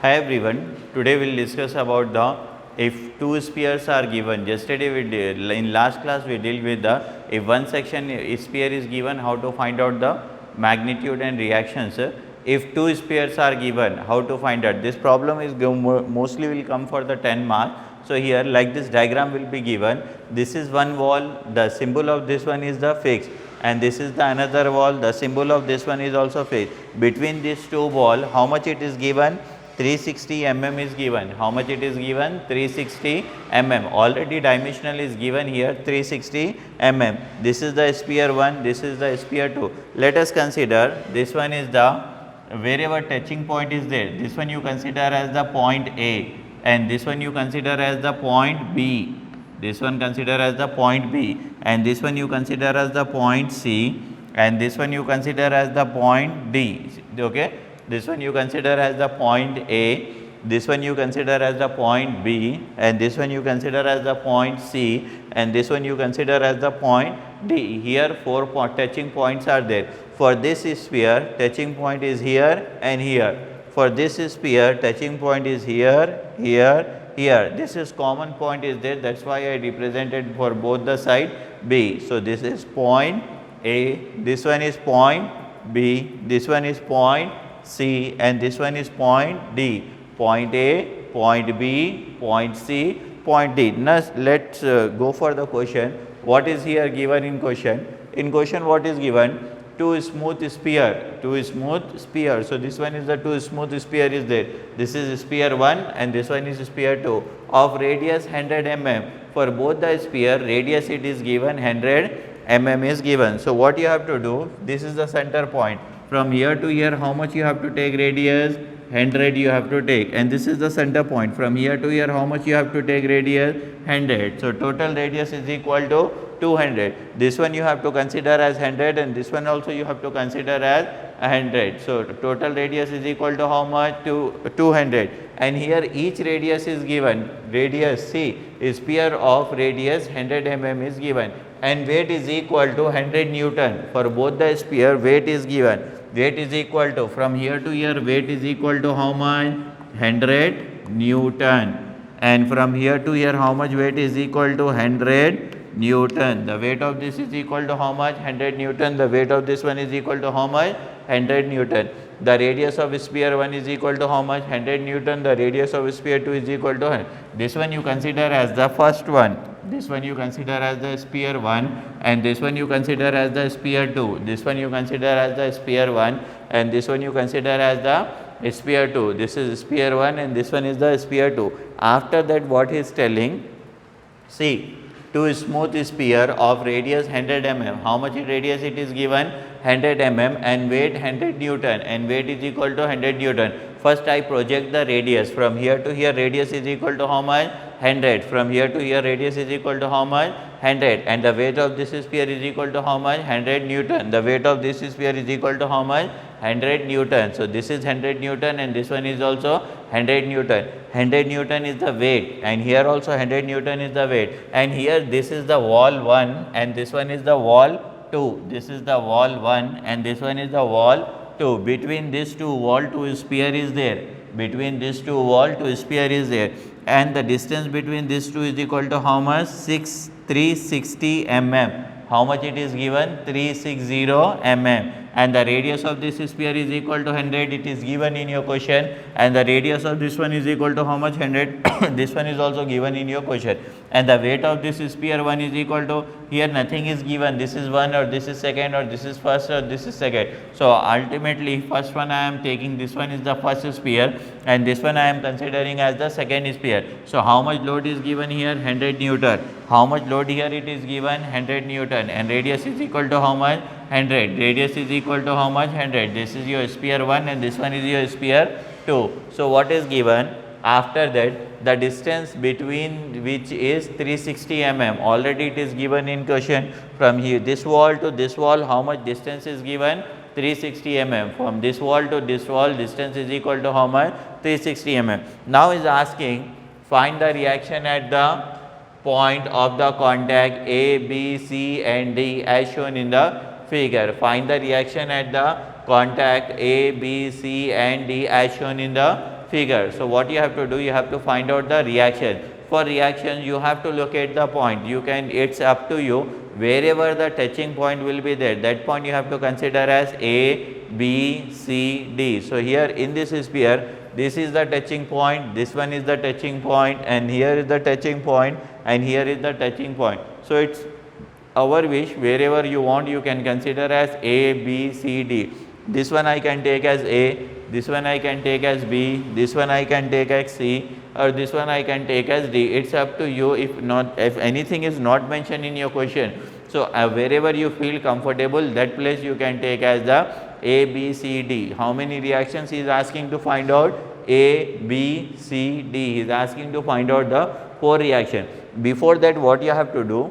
Hi everyone, today we will discuss about the if two spheres are given. Yesterday we did, in last class we dealt with the if one section sphere is given, how to find out the magnitude and reactions. If two spheres are given, how to find out. This problem is mostly will come for the 10 mark. So, here like this diagram will be given, this is one wall, the symbol of this one is the fixed, and this is the another wall, the symbol of this one is also fixed. Between these two wall, how much it is given? 360 mm is given. How much it is given? 360 mm. Already dimensional is given here 360 mm. This is the sphere 1, this is the sphere 2. Let us consider this one is the wherever touching point is there. This one you consider as the point A, and this one you consider as the point B. This one consider as the point B, and this one you consider as the point C, and this one you consider as the point D. Okay. This one you consider as the point A, this one you consider as the point B, and this one you consider as the point C, and this one you consider as the point D. Here four touching points are there. For this sphere, touching point is here and here. For this sphere, touching point is here, here, here. This is common point is there, that is why I represented for both the side B. So, this is point A, this one is point B, this one is point C, and this one is point D. Point A, point B, point C, point D. Now, let us go for the question. What is here given in question? In question what is given? Two smooth sphere, two smooth sphere. So, this one is the two smooth sphere is there. This is sphere 1 and this one is sphere 2 of radius 100 mm. For both the sphere radius it is given 100 mm is given. So, what you have to do? This is the center point. From here to here, how much you have to take radius? 100 you have to take, and this is the center point. From here to here, how much you have to take radius? 100. So, total radius is equal to 200. This one you have to consider as 100, and this one also you have to consider as 100. So, total radius is equal to how much? To 200. And here each radius is given. Radius C is sphere of radius 100 mm is given, and weight is equal to 100 Newton. For both the sphere, weight is given. Weight is equal to, from here to here, weight is equal to how much? 100 Newton. And from here to here, how much weight is equal to? 100 Newton. The weight of this is equal to how much? 100 Newton. The weight of this one is equal to how much? 100 Newton. The radius of sphere 1 is equal to how much? 100 Newton. The radius of sphere 2 is equal to 100. This one you consider as the first one. This one you consider as the sphere 1, and this one you consider as the sphere 2. This one you consider as the sphere 1, and this one you consider as the sphere 2. This is sphere 1 and this one is the sphere 2. After that, what he is telling? See, two smooth sphere of radius 100 mm. How much radius it is given? 100 mm, and weight 100 Newton, and weight is equal to 100 Newton. First I project the radius. From here to here, radius is equal to how much? 100. From here to here, radius is equal to how much? 100. And the weight of this sphere is equal to how much? 100 Newton. The weight of this sphere is equal to how much? 100 Newton. So, this is 100 Newton, and this one is also 100 Newton. 100 Newton is the weight, and here also 100 Newton is the weight. And here this is the wall 1, and this one is the wall 2. This is the wall 1, and this one is the wall 2. Between these two wall to sphere is there. Between these two wall to sphere is there, and the distance between these two is equal to how much? 360 mm. How much it is given? 360 mm. And the radius of this sphere is equal to 100. It is given in your question, and the radius of this one is equal to how much? 100. This one is also given in your question, and the weight of this sphere 1 is equal to, here nothing is given. This is 1, or this is second, or this is first, or this is second. So, ultimately first one I am taking, this one is the first sphere, and this one I am considering as the second sphere. So, how much load is given here? 100 Newton. How much load here it is given? 100 Newton, and radius is equal to how much? 100. Radius is equal to how much? 100. This is your sphere 1, and this one is your sphere 2. So, what is given? After that, the distance between which is 360 mm. Already it is given in question. From here, this wall to this wall, how much distance is given? 360 mm. From this wall to this wall, distance is equal to how much? 360 mm. Now is asking, find the reaction at the point of the contact A, B, C and D as shown in the figure. Find the reaction at the contact A, B, C and D as shown in the figure. So what you have to do, you have to find out the reaction. For reaction you have to locate the point. You can, it's up to you, wherever the touching point will be there, that point you have to consider as A, B, C, D. So here in this sphere, this is the touching point, this one is the touching point, and here is the touching point, and here is the touching point. So it's our wish, wherever you want you can consider as A, B, C, D. This one I can take as A, this one I can take as B, this one I can take as C, or this one I can take as D. It's up to you. If not, if anything is not mentioned in your question, so wherever you feel comfortable, that place you can take as the A, B, C, D. How many reactions he is asking to find out? A, B, C, D. He is asking to find out the 4 reactions. Before that, what you have to do?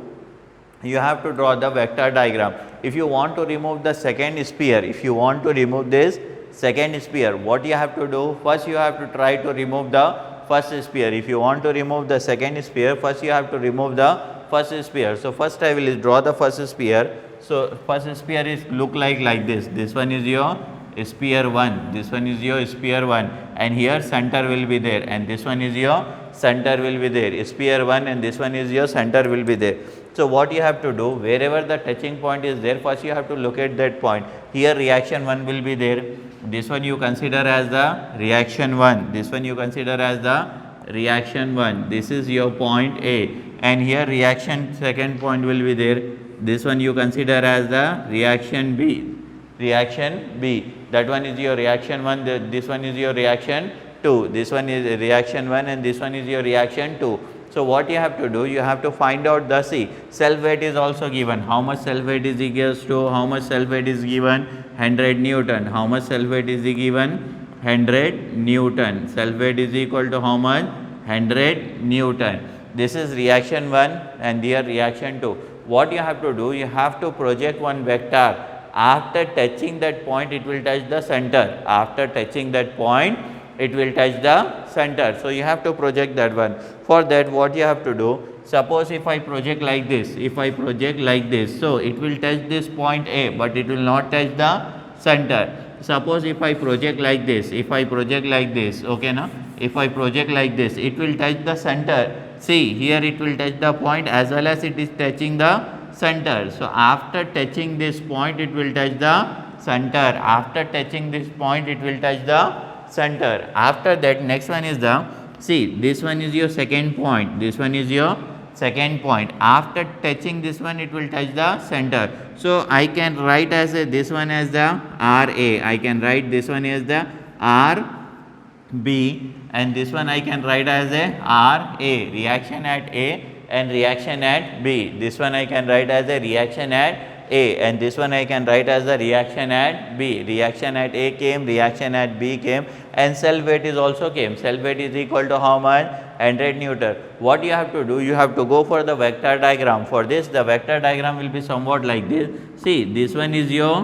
You have to draw the vector diagram. If you want to remove the second sphere, if you want to remove this second sphere, what you have to do? First you have to try to remove the first sphere. If you want to remove the second sphere, first you have to remove the first sphere. So first I will draw the first sphere. So first sphere is look like this. This one is your sphere 1, this one is your sphere 1, and here center will be there, and this one is your center will be there. Sphere 1 and this one is your center will be there. So what you have to do, wherever the touching point is there, first you have to locate that point. Here reaction 1 will be there. This one you consider as the reaction 1. This one you consider as the reaction 1. This is your point A, and here reaction second point will be there. This one you consider as the reaction B. Reaction B. That one is your reaction 1. This one is your reaction 2. This one is reaction 1, and this one is your reaction 2. So what you have to do, you have to find out the C. Self weight is also given. How much self weight is equals to, how much self weight is given? 100 Newton. How much self weight is given? 100 Newton. Self weight is equal to how much? 100 Newton. This is reaction 1 and here reaction 2. What you have to do, you have to project one vector. After touching that point, it will touch the center. After touching that point, it will touch the center. So you have to project that one. For that, what you have to do, suppose if I project like this, if I project like this, so it will touch this point A, but it will not touch the center. Suppose if I project like this, if I project like this, okay na? If I project like this, it will touch the center. See, here it will touch the point as well as it is touching the center. So after touching this point, it will touch the center. After touching this point, it will touch the center. After that, next one is the, see, this one is your second point, this one is your second point. After touching this one, it will touch the center. So I can write as a, this one as the RA, I can write this one as the RB, and this one I can write as a RA, reaction at A and reaction at B. This one I can write as a reaction at A, and this one I can write as the reaction at B. Reaction at A came, reaction at B came, and cell weight is also came. Cell weight is equal to how much? 100 Newton. What you have to do? You have to go for the vector diagram. For this, the vector diagram will be somewhat like this. See, this one is your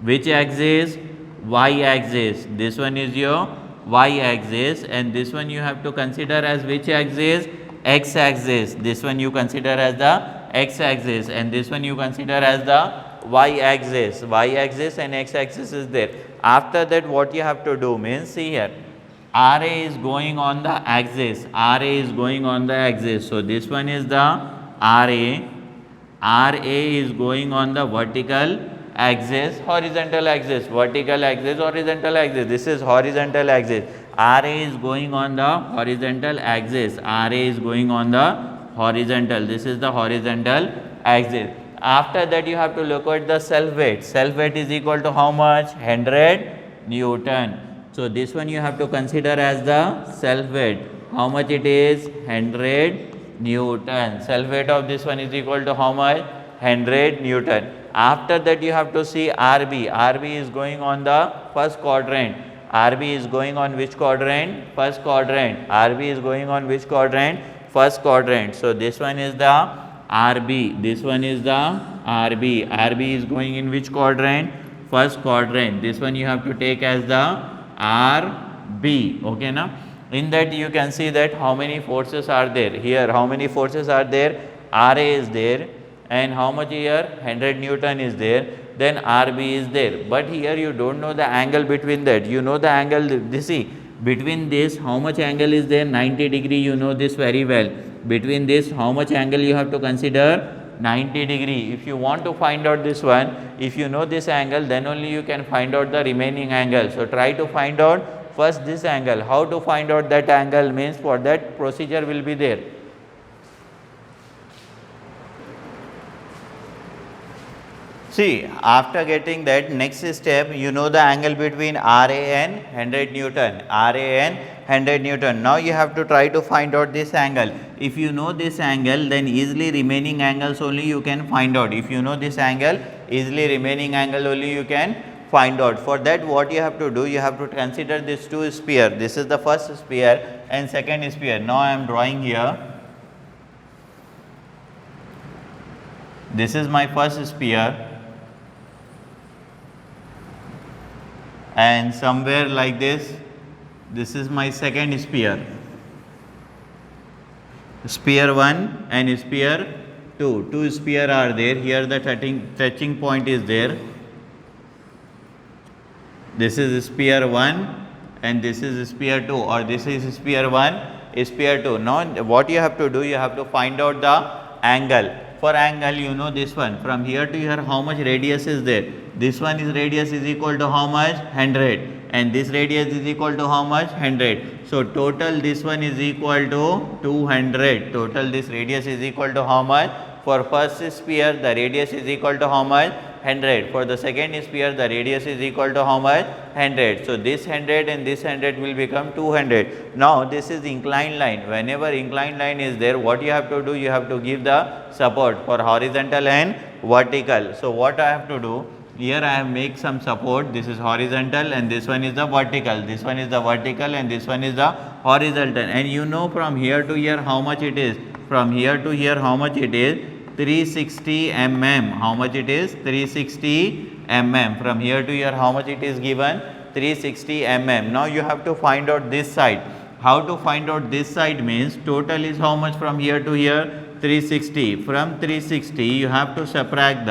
which axis? Y axis. This one is your Y axis, and this one you have to consider as which axis? X axis. This one you consider as the X axis, and this one you consider as the Y axis. Y axis and X axis is there. After that, what you have to do means, see here, RA is going on the axis. RA is going on the axis. So this one is the RA. RA is going on the vertical axis, horizontal axis, vertical axis, horizontal axis. This is horizontal axis. RA is going on the horizontal axis. RA is going on the horizontal. This is the horizontal axis. After that, you have to look at the self weight. Self weight is equal to how much? 100 Newton. So this one you have to consider as the self weight. How much it is? 100 Newton. Self weight of this one is equal to how much? 100 Newton. After that, you have to see RB. RB is going on the first quadrant. RB is going on which quadrant? First quadrant. RB is going on which quadrant? First quadrant. So this one is the RB. This one is the RB. RB is going in which quadrant? First quadrant. This one you have to take as the RB. Okay now? In that you can see that how many forces are there. Here how many forces are there? RA is there, and how much here 100 Newton is there, then RB is there. But here you do not know the angle between that, you know the angle, this see between this how much angle is there, 90 degree, you know this very well. Between this how much angle you have to consider, 90 degree. If you want to find out this one, if you know this angle, then only you can find out the remaining angle. So try to find out first this angle. How to find out that angle means, for that procedure will be there. See, after getting that, next step, you know the angle between RA and 100 Newton, RA and 100 Newton. Now you have to try to find out this angle. If you know this angle, then easily remaining angles only you can find out. If you know this angle, easily remaining angle only you can find out. For that, what you have to do, you have to consider these two sphere. This is the first sphere and second sphere. Now I am drawing here. This is my first sphere. And somewhere like this is my second sphere, sphere 1 and sphere 2, two sphere are there, here the touching point is there. This is sphere 1 and this is sphere 2, or this is sphere 1, sphere 2. Now what you have to do, you have to find out the angle. For angle, you know this one, from here to here how much radius is there. This one is radius is equal to how much, 100, and this radius is equal to how much, 100. So total this one is equal to 200. Total this radius is equal to how much? For first sphere the radius is equal to how much, 100. For the second sphere the radius is equal to how much, 100. So this 100 and this 100 will become 200. Now this is inclined line. Whenever inclined line is there, what you have to do, you have to give the support for horizontal and vertical. So what I have to do, here I have make some support, this is horizontal and this one is the vertical, this one is the vertical and this one is the horizontal. And you know from here to here how much it is, from here to here how much it is, 360 mm. How much it is? 360 mm. From here to here how much it is given? 360 mm. Now you have to find out this side. How to find out this side means, total is how much from here to here? 360. From 360 you have to subtract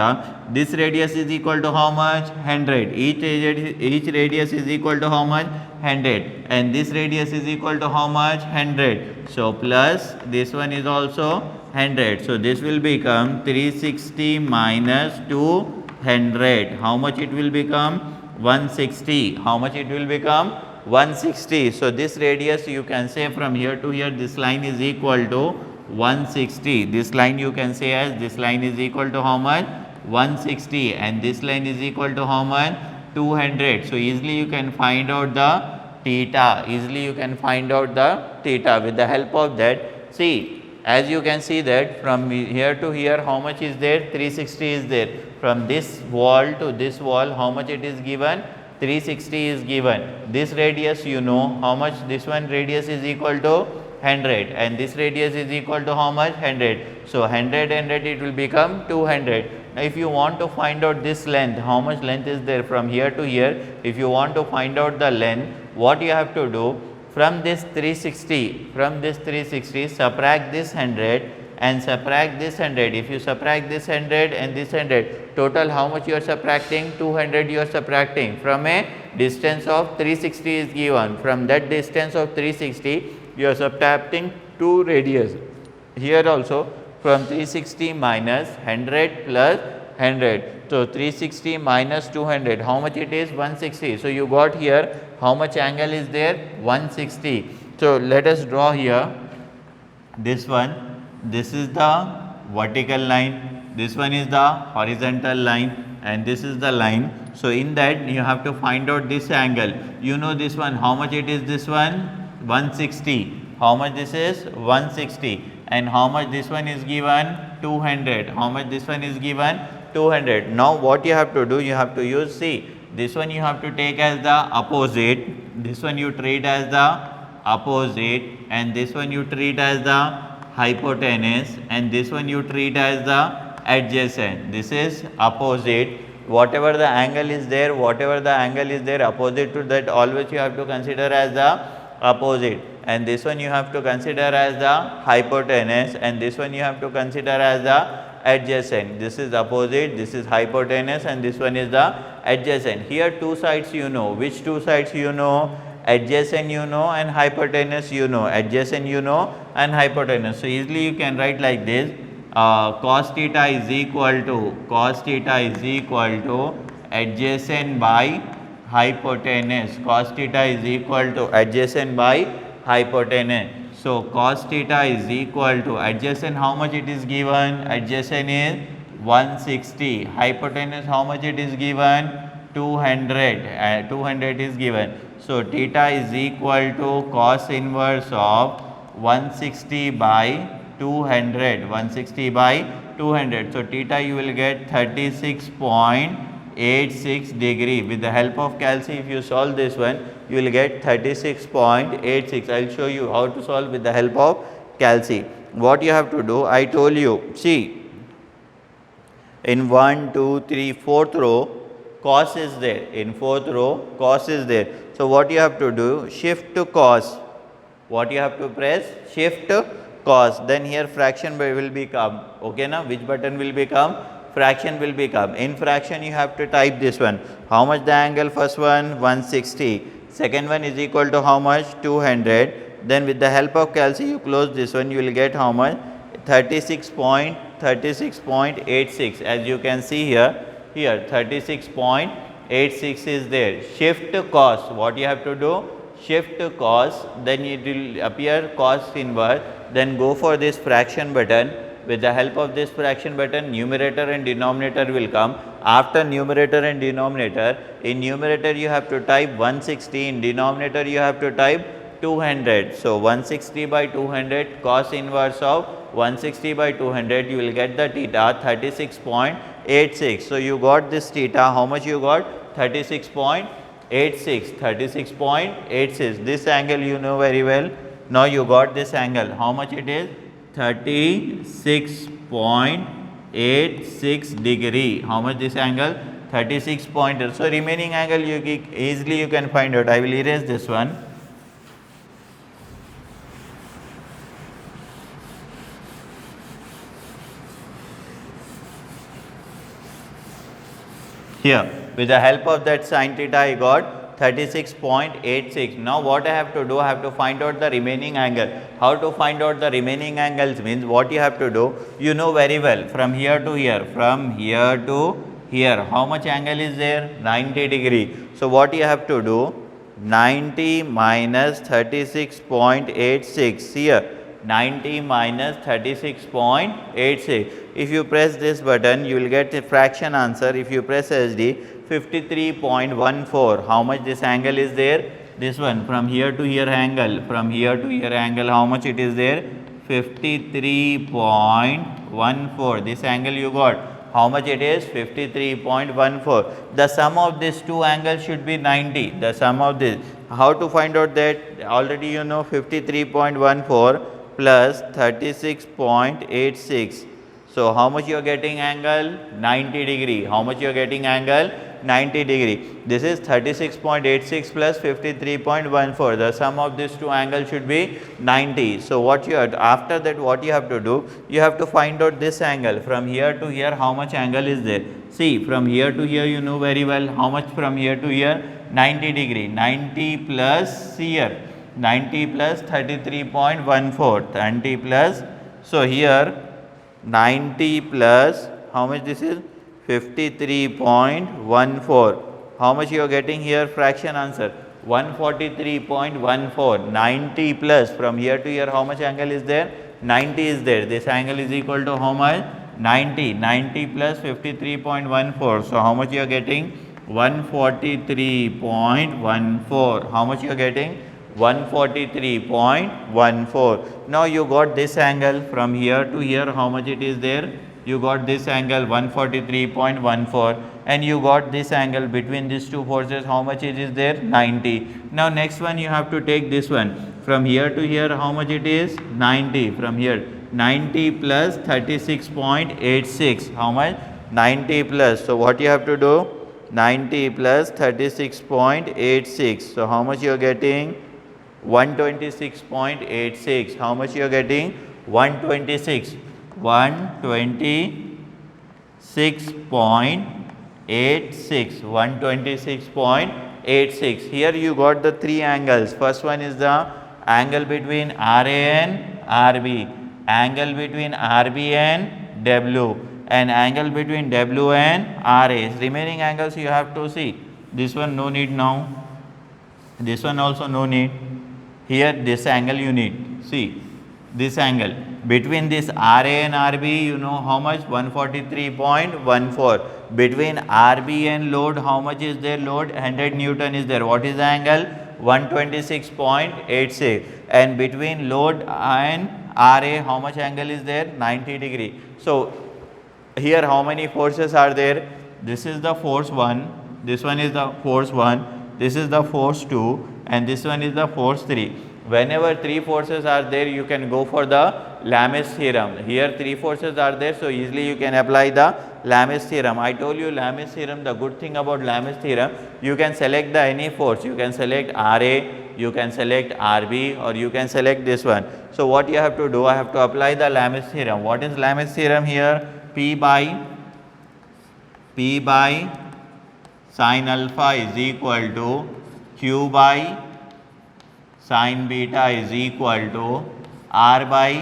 this radius is equal to how much? 100. Each radius is equal to how much? 100. And this radius is equal to how much? 100. So plus this one is also 100. So this will become 360 minus 200. How much it will become? 160. How much it will become? 160. So this radius you can say from here to here, this line is equal to 160. This line you can say as, this line is equal to how much? 160, and this line is equal to how much? 200. So easily you can find out the theta. Easily you can find out the theta with the help of that. See, as you can see that from here to here how much is there? 360 is there. From this wall to this wall how much it is given? 360 is given. This radius you know how much, this one radius is equal to 100 and this radius is equal to how much? 100. So 100 it will become 200. Now if you want to find out this length, how much length is there from here to here, if you want to find out the length, what you have to do, from this 360, subtract this 100 and subtract this 100. If you subtract this 100 and this 100, total how much you are subtracting? 200 you are subtracting. From a distance of 360 is given. From that distance of 360 you are subtracting 2 radius. Here also from 360 minus 100 plus 100. So 360 minus 200, how much it is? 160. So you got here how much angle is there? 160. So let us draw here this one. This is the vertical line, this one is the horizontal line, and this is the line. So in that you have to find out this angle. You know this one, how much it is? This one 160. How much this is? 160. And how much this one is given? 200. How much this one is given? 200. Now what you have to do, you have to use, see, this one you have to take as the opposite, this one you treat as the opposite, and this one you treat as the hypotenuse, and this one you treat as the adjacent. This is opposite. Whatever the angle is there, opposite to that, always you have to consider as the opposite. And this one you have to consider as the hypotenuse, and this one you have to consider as the adjacent. This is opposite, this is hypotenuse, and this one is the adjacent. Here two sides you know. Which two sides you know? Adjacent you know and hypotenuse you know. Adjacent you know and hypotenuse. So easily you can write like this. Cos theta is equal to adjacent by hypotenuse. Cos theta is equal to adjacent by hypotenuse. So cos theta is equal to adjacent, how much it is given? Adjacent is 160. Hypotenuse, how much it is given? 200. 200 is given. So theta is equal to cos inverse of 160 by 200. 160 by 200. So theta you will get 36.86 degree. With the help of calci, if you solve this one, you will get 36.86. I will show you how to solve with the help of calci. What you have to do, I told you, see, in 1, 2, 3, 4th row, cos is there. In 4th row, cos is there. So what you have to do, shift to cos. What you have to press? Shift to cos. Then here fraction will become, okay now, which button will become? Fraction will become. In fraction you have to type this one. How much the angle? First one 160. Second one is equal to how much? 200. Then with the help of calci you close this one, you will get how much? 36.86. As you can see here 36.86 is there. Shift to cos. What you have to do? Shift to cos, then it will appear cos inverse, then go for this fraction button. With the help of this fraction button, numerator and denominator will come. After numerator and denominator, in numerator you have to type 160, in denominator you have to type 200. So 160 by 200, cos inverse of 160 by 200, you will get the theta 36.86. So you got this theta, how much you got? 36.86. 36.86. This angle you know very well. Now you got this angle. How much it is? 36.86 degree. How much this angle? 36 point. So remaining angle easily you can find out. I will erase this one. Here, with the help of that sin theta, I got 36.86. Now what I have to do? I have to find out the remaining angle. How to find out the remaining angles means what you have to do? You know very well. From here to here. From here to here. How much angle is there? 90 degree. So what you have to do? 90 minus 36.86 here. 90 minus 36.86. If you press this button, you will get a fraction answer. If you press SD, 53.14. How much this angle is there? This one, from here to here angle. From here to here angle, how much it is there? 53.14. This angle you got. How much it is? 53.14. The sum of these two angles should be 90. The sum of this. How to find out that? Already you know 53.14 plus 36.86. So how much you are getting angle? 90 degree. How much you are getting angle? 90 degree. This is 36.86 plus 53.14. The sum of these two angles should be 90. So what you have, after that what you have to do? You have to find out this angle. From here to here, how much angle is there? See, from here to here you know very well. How much from here to here? 90 degree. 90 plus here. 90 plus 33.14. 90 plus. So here 90 plus, how much this is? 53.14. How much you are getting here? Fraction answer 143.14. 90 plus, from here to here how much angle is there? 90 is there. This angle is equal to how much? 90. 90 plus 53.14. So how much you are getting? 143.14. How much you are getting? 143.14. Now you got this angle from here to here, how much it is there? You got this angle 143.14 and you got this angle between these two forces, how much it is there? 90. Now next one you have to take this one. From here to here how much it is? 90. From here 90 plus 36.86. How much? 90 plus. So what you have to do? 90 plus 36.86. So how much you are getting? 126.86. How much you are getting? 126. 126. 126.86, 126.86. Here you got the three angles. First one is the angle between RA and RB, angle between RB and W, and angle between W and RA. Remaining angles you have to see. This one no need now. This one also no need. Here this angle you need. See this angle between this RA and RB, you know how much? 143.14. Between RB and load, how much is there? Load 100 Newton is there. What is the angle? 126.86. And between load and RA, how much angle is there? 90 degree. So here how many forces are there? This is the force 1, this one is the force 1, this is the force 2, and this one is the force 3. Whenever three forces are there, you can go for the Lames theorem. Here three forces are there, so easily you can apply the Lames theorem. I told you Lames theorem, the good thing about Lames theorem, you can select the any force. You can select RA, you can select RB, or you can select this one. So what you have to do, I have to apply the Lames theorem. What is Lames theorem here? P by sin alpha is equal to Q by sin beta is equal to R by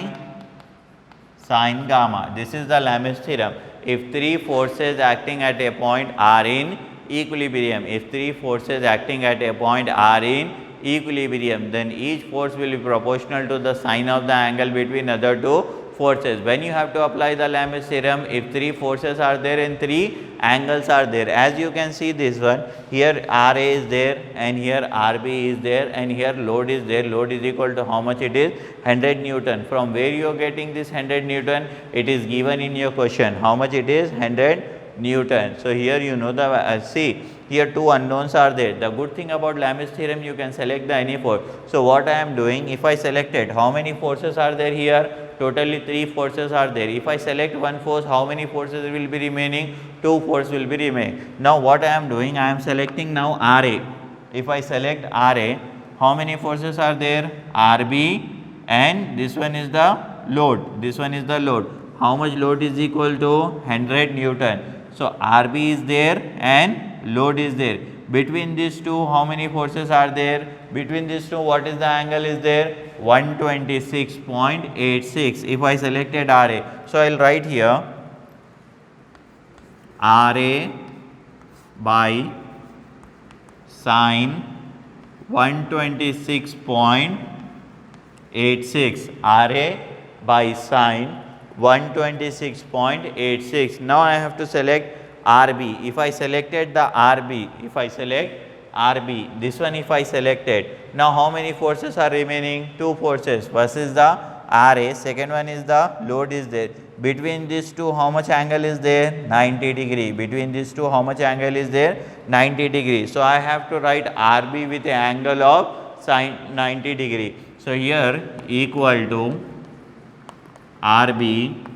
sin gamma. This is the Lames theorem. If three forces acting at a point are in equilibrium, if three forces acting at a point are in equilibrium, then each force will be proportional to the sine of the angle between other two forces. When you have to apply the Lames theorem, if three forces are there and three angles are there, as you can see this one, here RA is there and here RB is there and here load is there. Load is equal to how much it is? 100 Newton. From where you are getting this 100 Newton? It is given in your question. How much it is? 100 Newton. So here you know the see here two unknowns are there. The good thing about Lames theorem, you can select the any force. So what I am doing, if I selected, how many forces are there here? Totally three forces are there. If I select one force, how many forces will be remaining? Two forces will be remaining. Now what I am doing, I am selecting now RA. If I select RA, how many forces are there? RB, and this one is the load. This one is the load. How much load is equal to? 100 Newton. So RB is there and load is there. Between these two, how many forces are there? Between these two, what is the angle is there? 126.86. If I selected RA, so I will write here RA by sin 126.86. RA by sin 126.86. Now I have to select RB. If I selected the RB, if I select RB, this one if I selected, now how many forces are remaining? Two forces. First is the RA, second one is the load is there. Between these two, how much angle is there? 90 degree. Between these two, how much angle is there? 90 degree. So I have to write RB with an angle of sin 90 degree. So here equal to RB,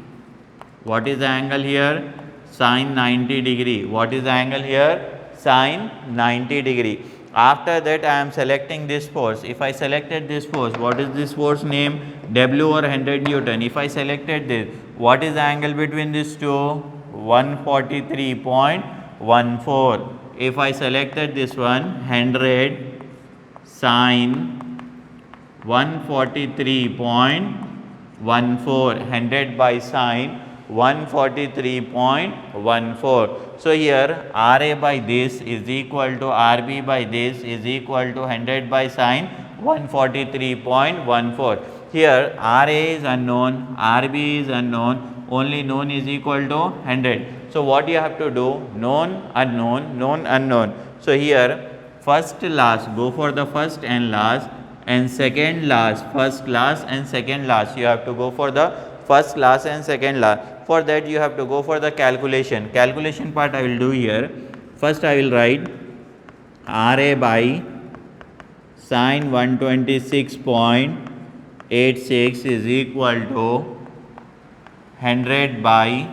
what is the angle here? Sin 90 degree. What is the angle here? Sin 90 degree. After that I am selecting this force. If I selected this force, what is this force name? W or 100 Newton. If I selected this, what is the angle between these two? 143.14. If I selected this one, 100 sin 143.14, 100 by sin 143.14. So here RA by this is equal to RB by this is equal to 100 by sin 143.14. Here RA is unknown, RB is unknown, only known is equal to 100. So what you have to do? Known, unknown, known, unknown. So here first last, go for the first and last, and second last, first last and second last. You have to go for the first last and second last. For that you have to go for the calculation. Calculation part I will do here. First I will write RA by sin 126.86 is equal to 100 by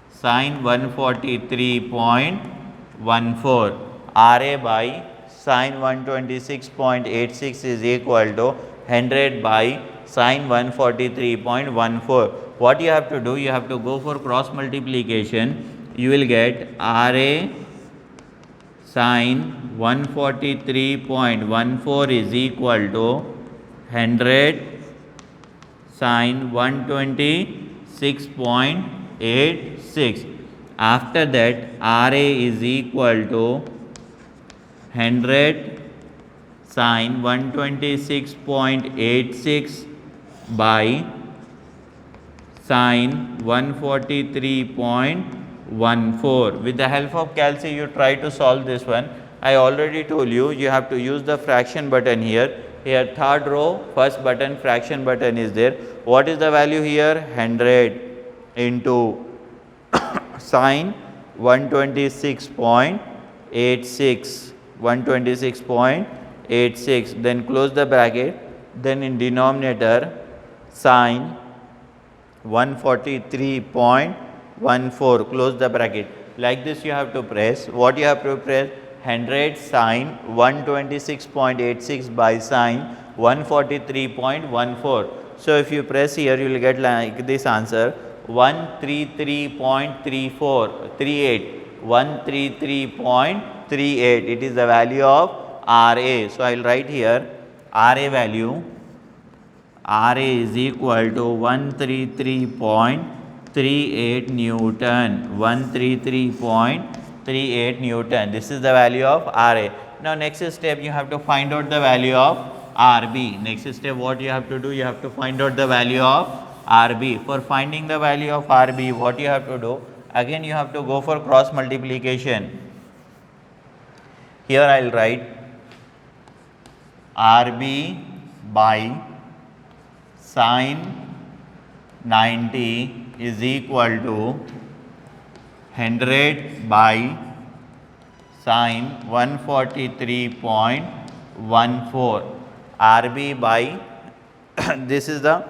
sin 143.14. RA by sin 126.86 is equal to 100 by sin 143.14. what you have to do, you have to go for cross multiplication. You will get RA sin 143.14 is equal to 100 sin 126.86. After that, RA is equal to 100 sin 126.86 by sin 143.14. With the help of calci, you try to solve this one. I already told you, you have to use the fraction button here. Here third row, first button, fraction button is there. What is the value here? 100 into sin 126.86, 126.86, then close the bracket, then in denominator sin 143.14, close the bracket. Like this you have to press. What you have to press? 100 sin 126.86 by sin 143.14. So if you press here, you will get like this answer, 133.38, 133.38. It is the value of RA. So I will write here RA value. RA is equal to 133.38 Newton, 133.38 Newton. This is the value of RA. Now next step, you have to find out the value of RB. Next step, what you have to do, you have to find out the value of RB. For finding the value of RB, what you have to do, again you have to go for cross multiplication. Here I will write RB by sin 90 is equal to 100 by sin 143.14. RB by this is the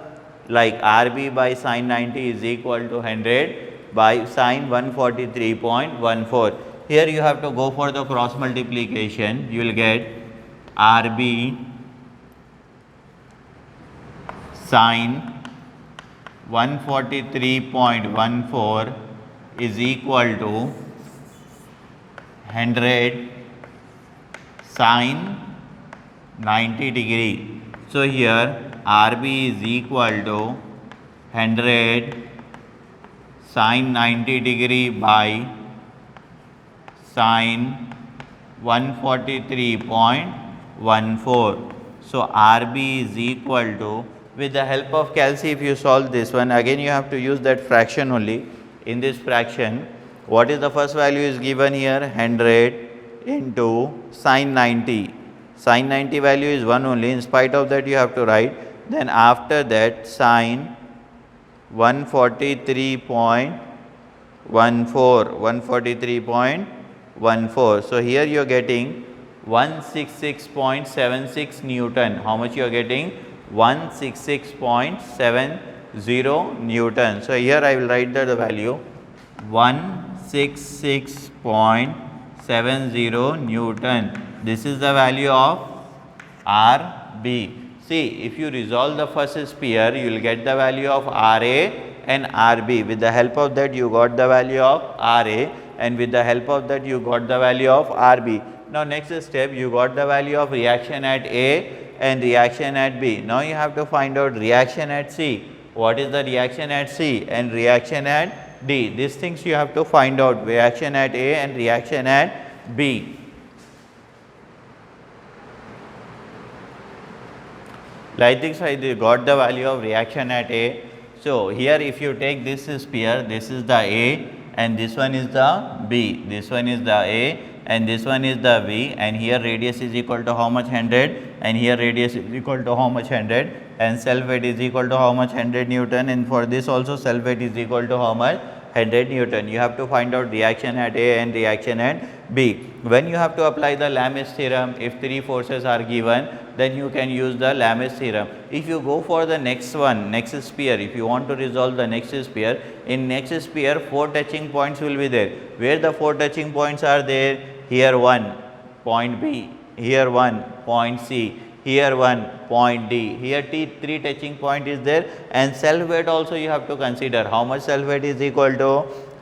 like RB by sin 90 is equal to 100 by sin 143.14. Here you have to go for the cross multiplication. You will get RB sin 143.14 is equal to 100 sin 90 degree. So here RB is equal to 100 sin 90 degree by sin 143.14. So RB is equal to, with the help of calci, if you solve this one, again you have to use that fraction only. In this fraction, what is the first value is given here? 100 into sin 90. Sin 90 value is 1 only. In spite of that, you have to write. Then after that, sin 143.14, 143.14. So here you are getting 166.76 Newton. How much you are getting? 166.70 Newton. So here I will write the value 166.70 Newton. This is the value of RB. See, if you resolve the first sphere, you will get the value of RA and RB. With the help of that, you got the value of RA, and with the help of that, you got the value of RB. Now next step, you got the value of reaction at A and reaction at B. Now you have to find out reaction at C. What is the reaction at C and reaction at D? These things you have to find out, reaction at A and reaction at B. Like this, I got the value of reaction at A. So here if you take this sphere, this is the A and this one is the B. This one is the A and this one is the V, and here radius is equal to how much? 100, and here radius is equal to how much? 100, and self weight is equal to how much? 100 Newton, and for this also self weight is equal to how much? 100 Newton. You have to find out reaction at A and reaction at B. When you have to apply the Lamè's theorem, if three forces are given, then you can use the Lamè's theorem. If you go for the next one, next sphere, if you want to resolve the next sphere, in next sphere 4 touching points will be there. Where the 4 touching points are there? Here 1, point B, here 1, point C, here one point D, here three touching point is there, and self weight also you have to consider. How much self weight is equal to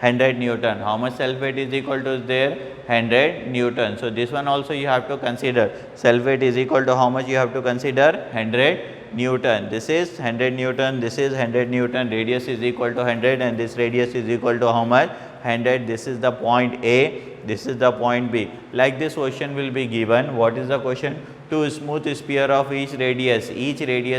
100 Newton? How much self weight is equal to there? 100 Newton. So this one also you have to consider. Self weight is equal to how much you have to consider? 100 Newton. This is 100 Newton, this is 100 Newton, radius is equal to 100, and this radius is equal to how much? 100. This is the point A, this is the point B. Like this question will be given. What is the question? To smooth sphere of each radius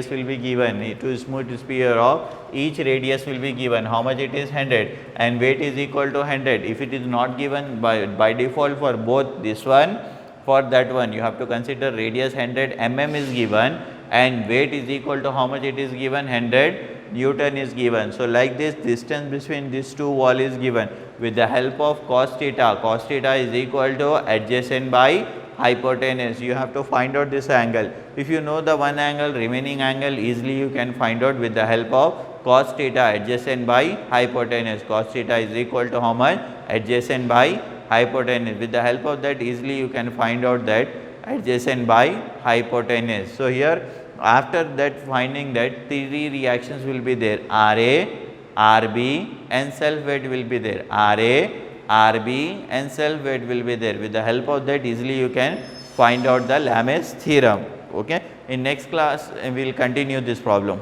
will be given. To smooth sphere of each radius will be given. How much it is? 100, and weight is equal to 100. If it is not given by default for both this one, for that one you have to consider radius 100 mm is given, and weight is equal to how much it is given? 100 Newton is given. So like this, distance between these two wall is given. With the help of cos theta is equal to adjacent by hypotenuse. You have to find out this angle. If you know the one angle, remaining angle easily you can find out with the help of cos theta, adjacent by hypotenuse. Cos theta is equal to how much? Adjacent by hypotenuse. With the help of that, easily you can find out that adjacent by hypotenuse. So here, after that finding that, three reactions will be there: RA, RB and self weight will be there. RA, RB and self weight will be there. With the help of that, easily you can find out the Lamè's theorem. Okay. In next class, we will continue this problem.